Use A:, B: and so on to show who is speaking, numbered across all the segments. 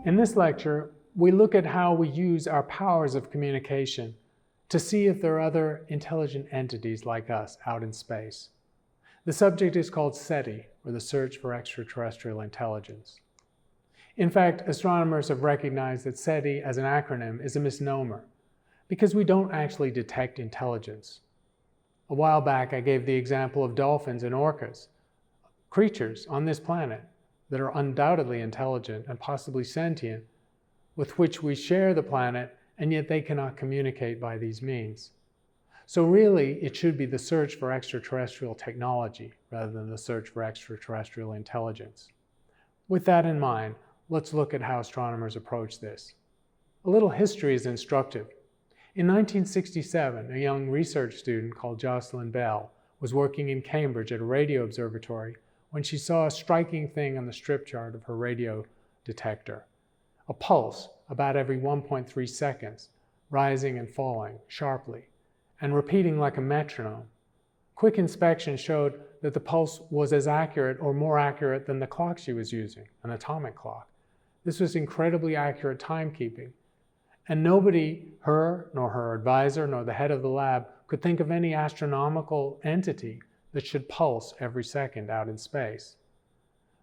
A: In this lecture, we look at how we use our powers of communication to see if there are other intelligent entities like us out in space. The subject is called SETI, or the Search for Extraterrestrial Intelligence. In fact, astronomers have recognized that SETI as an acronym is a misnomer because we don't actually detect intelligence. A while back, I gave the example of dolphins and orcas, creatures on this planet that are undoubtedly intelligent and possibly sentient, with which we share the planet, and yet they cannot communicate by these means. So really, it should be the search for extraterrestrial technology rather than the search for extraterrestrial intelligence. With that in mind, let's look at how astronomers approach this. A little history is instructive. In 1967, a young research student called Jocelyn Bell was working in Cambridge at a radio observatory when she saw a striking thing on the strip chart of her radio detector. A pulse about every 1.3 seconds, rising and falling sharply, and repeating like a metronome. Quick inspection showed that the pulse was as accurate or more accurate than the clock she was using, an atomic clock. This was incredibly accurate timekeeping, and nobody, her, nor her advisor, nor the head of the lab, could think of any astronomical entity that should pulse every second out in space.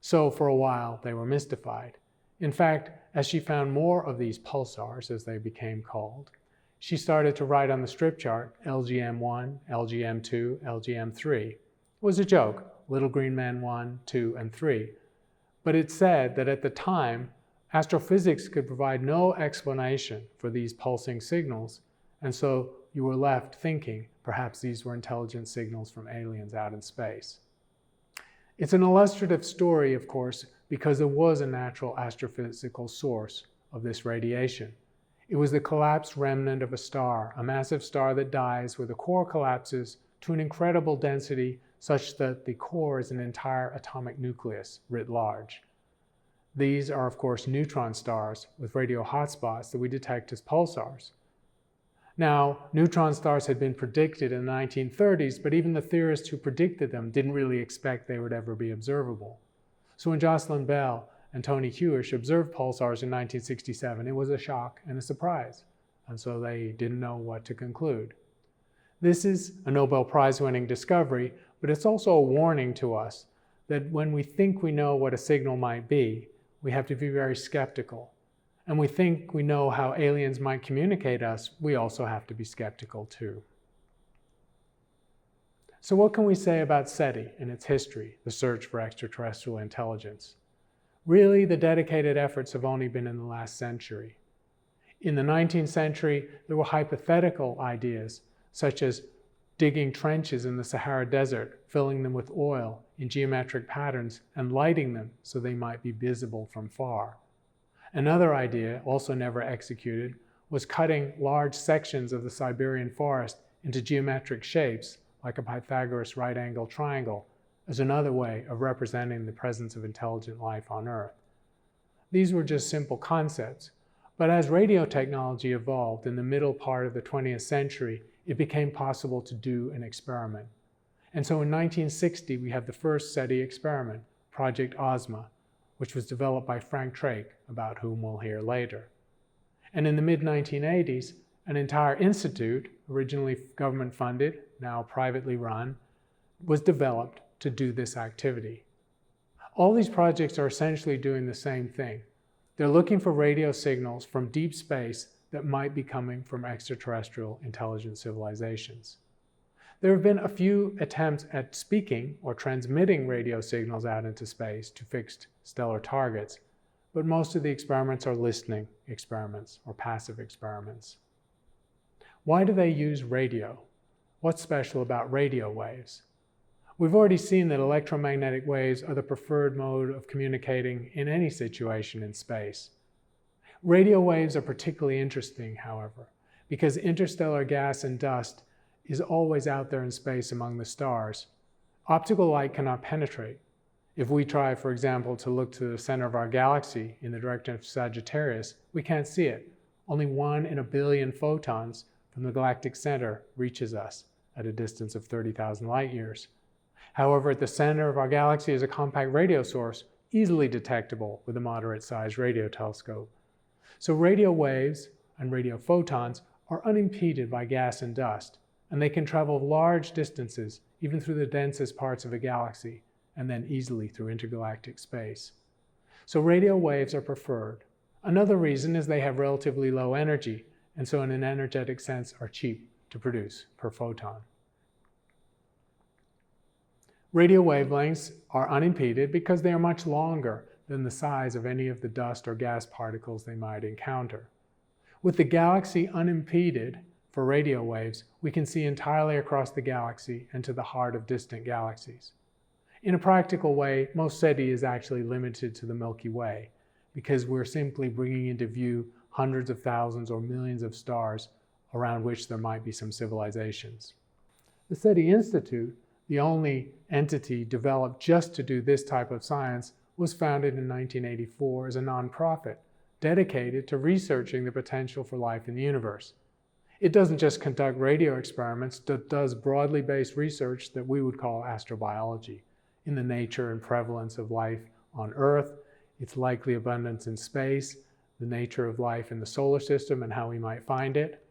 A: So for a while, they were mystified. In fact, as she found more of these pulsars, as they became called, she started to write on the strip chart LGM1, LGM2, LGM3. It was a joke, Little Green Man 1, 2, and 3. But it said that at the time, astrophysics could provide no explanation for these pulsing signals, and so you were left thinking perhaps these were intelligent signals from aliens out in space. It's an illustrative story, of course, because there was a natural astrophysical source of this radiation. It was the collapsed remnant of a star, a massive star that dies where the core collapses to an incredible density such that the core is an entire atomic nucleus writ large. These are, of course, neutron stars with radio hotspots that we detect as pulsars. Now, neutron stars had been predicted in the 1930s, but even the theorists who predicted them didn't really expect they would ever be observable. So when Jocelyn Bell and Tony Hewish observed pulsars in 1967, it was a shock and a surprise, and so they didn't know what to conclude. This is a Nobel Prize-winning discovery, but it's also a warning to us that when we think we know what a signal might be, we have to be very skeptical. And we think we know how aliens might communicate us, we also have to be skeptical too. So what can we say about SETI and its history, the search for extraterrestrial intelligence? Really, the dedicated efforts have only been in the last century. In the 19th century, there were hypothetical ideas, such as digging trenches in the Sahara Desert, filling them with oil in geometric patterns, and lighting them so they might be visible from far. Another idea, also never executed, was cutting large sections of the Siberian forest into geometric shapes, like a Pythagoras right-angled triangle, as another way of representing the presence of intelligent life on Earth. These were just simple concepts, but as radio technology evolved in the middle part of the 20th century, it became possible to do an experiment. And so in 1960, we had the first SETI experiment, Project Ozma, which was developed by Frank Drake, about whom we'll hear later. And in the mid-1980s, an entire institute, originally government-funded, now privately run, was developed to do this activity. All these projects are essentially doing the same thing. They're looking for radio signals from deep space that might be coming from extraterrestrial intelligent civilizations. There have been a few attempts at speaking or transmitting radio signals out into space to fixed stellar targets, but most of the experiments are listening experiments or passive experiments. Why do they use radio? What's special about radio waves? We've already seen that electromagnetic waves are the preferred mode of communicating in any situation in space. Radio waves are particularly interesting, however, because interstellar gas and dust is always out there in space among the stars. Optical light cannot penetrate. If we try, for example, to look to the center of our galaxy in the direction of Sagittarius, we can't see it. Only 1 in a billion photons from the galactic center reaches us at a distance of 30,000 light years. However, at the center of our galaxy is a compact radio source easily detectable with a moderate-sized radio telescope. So radio waves and radio photons are unimpeded by gas and dust, and they can travel large distances, even through the densest parts of a galaxy, and then easily through intergalactic space. So radio waves are preferred. Another reason is they have relatively low energy, and so in an energetic sense are cheap to produce per photon. Radio wavelengths are unimpeded because they are much longer than the size of any of the dust or gas particles they might encounter. With the galaxy unimpeded for radio waves, we can see entirely across the galaxy and to the heart of distant galaxies. In a practical way, most SETI is actually limited to the Milky Way because we're simply bringing into view hundreds of thousands or millions of stars around which there might be some civilizations. The SETI Institute, the only entity developed just to do this type of science, was founded in 1984 as a nonprofit dedicated to researching the potential for life in the universe. It doesn't just conduct radio experiments, it does broadly based research that we would call astrobiology, in the nature and prevalence of life on Earth, its likely abundance in space, the nature of life in the solar system and how we might find it.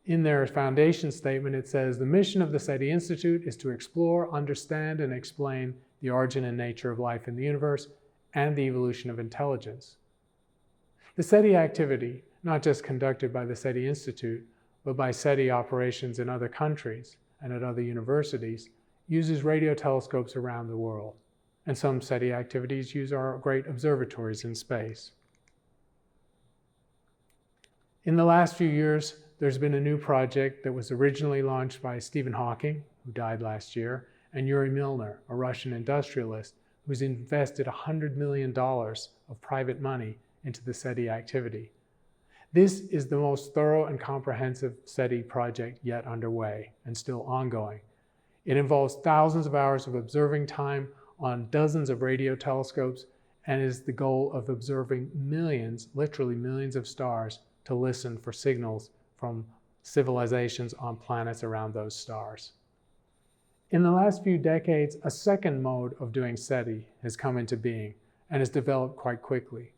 A: In their foundation statement, it says, the mission of the SETI Institute is to explore, understand, and explain the origin and nature of life in the universe and the evolution of intelligence. The SETI activity, not just conducted by the SETI Institute, but by SETI operations in other countries and at other universities, uses radio telescopes around the world. And some SETI activities use our great observatories in space. In the last few years, there's been a new project that was originally launched by Stephen Hawking, who died last year, and Yuri Milner, a Russian industrialist, who's invested $100 million of private money into the SETI activity. This is the most thorough and comprehensive SETI project yet underway and still ongoing. It involves thousands of hours of observing time on dozens of radio telescopes and is the goal of observing millions, literally millions of stars to listen for signals from civilizations on planets around those stars. In the last few decades, a second mode of doing SETI has come into being and has developed quite quickly.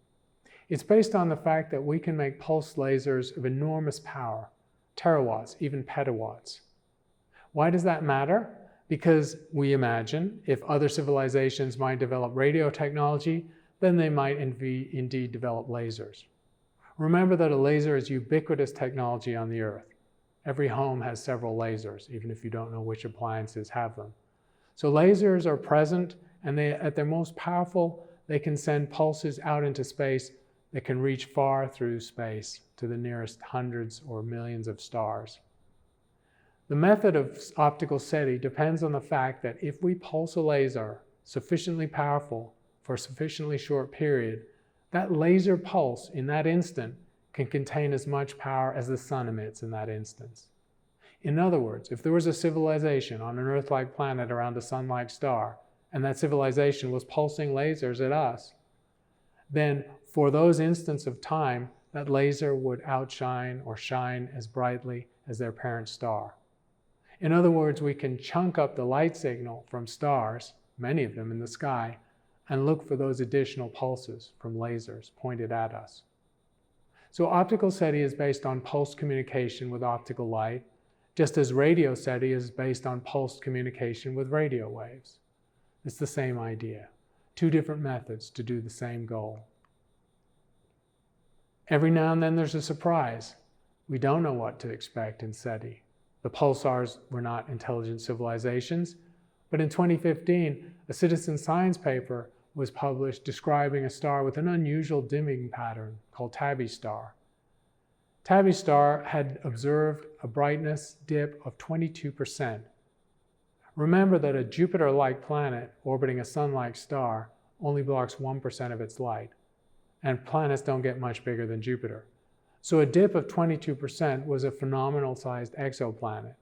A: It's based on the fact that we can make pulsed lasers of enormous power, terawatts, even petawatts. Why does that matter? Because we imagine if other civilizations might develop radio technology, then they might indeed develop lasers. Remember that a laser is ubiquitous technology on the Earth. Every home has several lasers, even if you don't know which appliances have them. So lasers are present, and at their most powerful, they can send pulses out into space that can reach far through space to the nearest hundreds or millions of stars. The method of optical SETI depends on the fact that if we pulse a laser sufficiently powerful for a sufficiently short period, that laser pulse in that instant can contain as much power as the sun emits in that instance. In other words, if there was a civilization on an Earth-like planet around a sun-like star, and that civilization was pulsing lasers at us, then for those instants of time, that laser would outshine or shine as brightly as their parent star. In other words, we can chunk up the light signal from stars, many of them in the sky, and look for those additional pulses from lasers pointed at us. So optical SETI is based on pulsed communication with optical light, just as radio SETI is based on pulsed communication with radio waves. It's the same idea, two different methods to do the same goal. Every now and then there's a surprise. We don't know what to expect in SETI. The pulsars were not intelligent civilizations, but in 2015, a citizen science paper was published describing a star with an unusual dimming pattern called Tabby star. Tabby star had observed a brightness dip of 22%. Remember that a Jupiter-like planet orbiting a sun-like star only blocks 1% of its light, and planets don't get much bigger than Jupiter. So a dip of 22% was a phenomenal-sized exoplanet.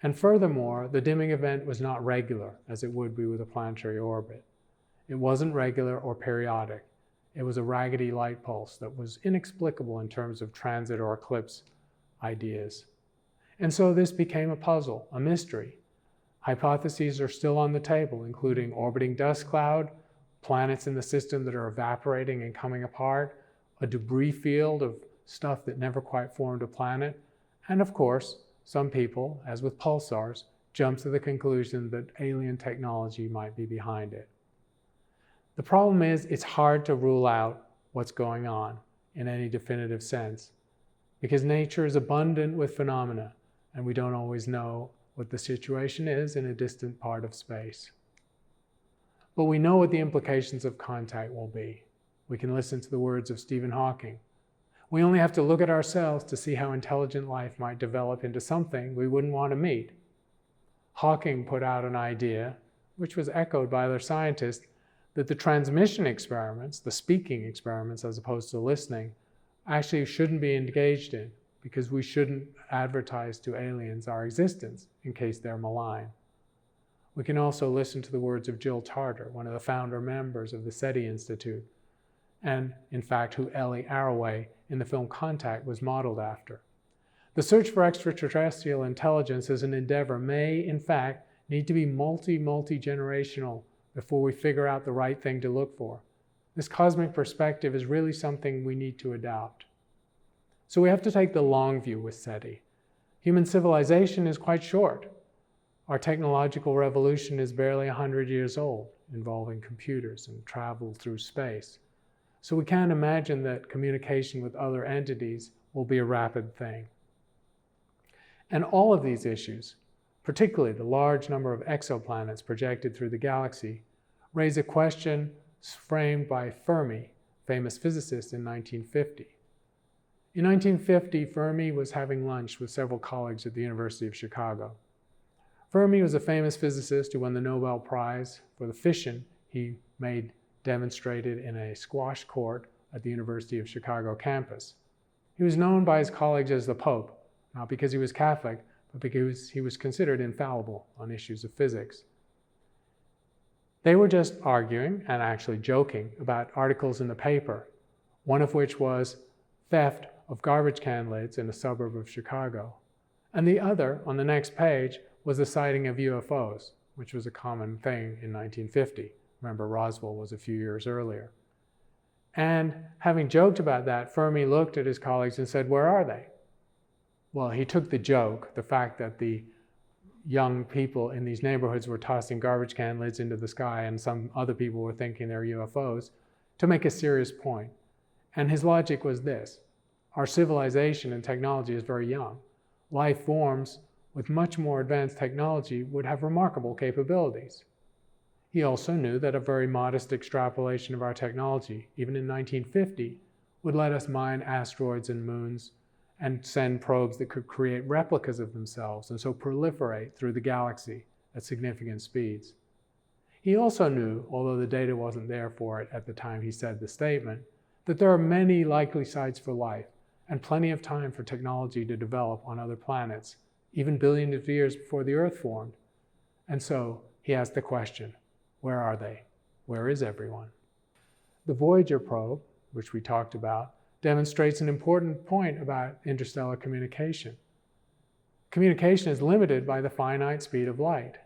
A: And furthermore, the dimming event was not regular, as it would be with a planetary orbit. It wasn't regular or periodic. It was a raggedy light pulse that was inexplicable in terms of transit or eclipse ideas. And so this became a puzzle, a mystery. Hypotheses are still on the table, including orbiting dust cloud, planets in the system that are evaporating and coming apart, a debris field of stuff that never quite formed a planet, and of course, some people, as with pulsars, jump to the conclusion that alien technology might be behind it. The problem is, it's hard to rule out what's going on in any definitive sense, because nature is abundant with phenomena, and we don't always know what the situation is in a distant part of space. But we know what the implications of contact will be. We can listen to the words of Stephen Hawking. We only have to look at ourselves to see how intelligent life might develop into something we wouldn't want to meet. Hawking put out an idea, which was echoed by other scientists, that the transmission experiments, the speaking experiments as opposed to listening, actually shouldn't be engaged in, because we shouldn't advertise to aliens our existence in case they're malign. We can also listen to the words of Jill Tarter, one of the founder members of the SETI Institute, and in fact who Ellie Arroway in the film Contact was modeled after. The search for extraterrestrial intelligence as an endeavor may, in fact, need to be multi-generational before we figure out the right thing to look for. This cosmic perspective is really something we need to adopt. So we have to take the long view with SETI. Human civilization is quite short. Our technological revolution is barely 100 years old, involving computers and travel through space. So we can't imagine that communication with other entities will be a rapid thing. And all of these issues, particularly the large number of exoplanets projected through the galaxy, raise a question framed by Fermi, famous physicist in 1950. In 1950, Fermi was having lunch with several colleagues at the University of Chicago. Fermi was a famous physicist who won the Nobel Prize for the fission he made demonstrated in a squash court at the University of Chicago campus. He was known by his colleagues as the Pope, not because he was Catholic, but because he was considered infallible on issues of physics. They were just arguing, and actually joking, about articles in the paper, one of which was theft of garbage can lids in a suburb of Chicago. And the other, on the next page, was the sighting of UFOs, which was a common thing in 1950. Remember, Roswell was a few years earlier. And having joked about that, Fermi looked at his colleagues and said, "Where are they?" Well, he took the joke, the fact that the young people in these neighborhoods were tossing garbage can lids into the sky and some other people were thinking they're UFOs, to make a serious point. And his logic was this: our civilization and technology is very young. Life forms with much more advanced technology would have remarkable capabilities. He also knew that a very modest extrapolation of our technology, even in 1950, would let us mine asteroids and moons and send probes that could create replicas of themselves and so proliferate through the galaxy at significant speeds. He also knew, although the data wasn't there for it at the time he said the statement, that there are many likely sites for life and plenty of time for technology to develop on other planets, even billions of years before the Earth formed. And so he asked the question, where are they? Where is everyone? The Voyager probe, which we talked about, demonstrates an important point about interstellar communication. Communication is limited by the finite speed of light.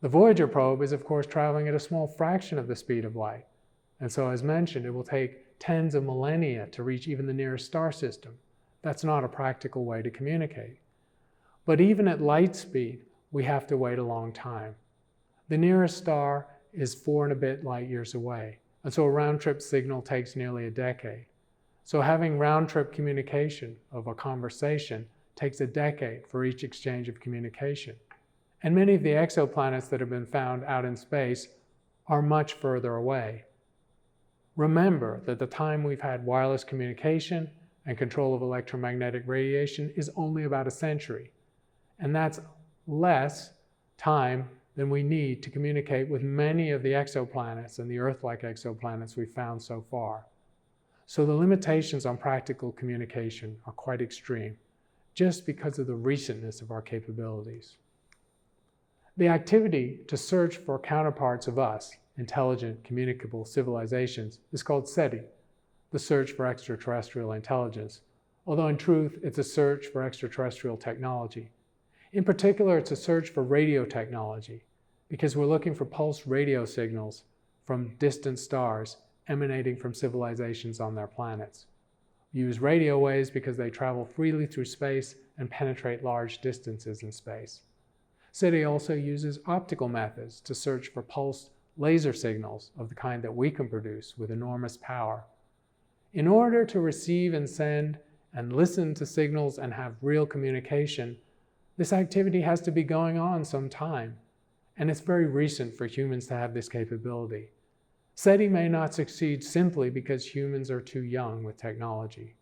A: The Voyager probe is, of course, traveling at a small fraction of the speed of light. And so, as mentioned, it will take tens of millennia to reach even the nearest star system. That's not a practical way to communicate. But even at light speed, we have to wait a long time. The nearest star is 4 and a bit light years away, and so a round-trip signal takes nearly a decade. So having round-trip communication of a conversation takes a decade for each exchange of communication. And many of the exoplanets that have been found out in space are much further away. Remember that the time we've had wireless communication and control of electromagnetic radiation is only about a century. And that's less time than we need to communicate with many of the exoplanets and the Earth-like exoplanets we've found so far. So the limitations on practical communication are quite extreme, just because of the recentness of our capabilities. The activity to search for counterparts of us, intelligent, communicable civilizations, is called SETI, the search for extraterrestrial intelligence, although in truth it's a search for extraterrestrial technology. In particular, it's a search for radio technology, because we're looking for pulsed radio signals from distant stars emanating from civilizations on their planets. We use radio waves because they travel freely through space and penetrate large distances in space. SETI also uses optical methods to search for pulsed laser signals of the kind that we can produce with enormous power. In order to receive and send and listen to signals and have real communication, this activity has to be going on some time, and it's very recent for humans to have this capability. SETI may not succeed simply because humans are too young with technology.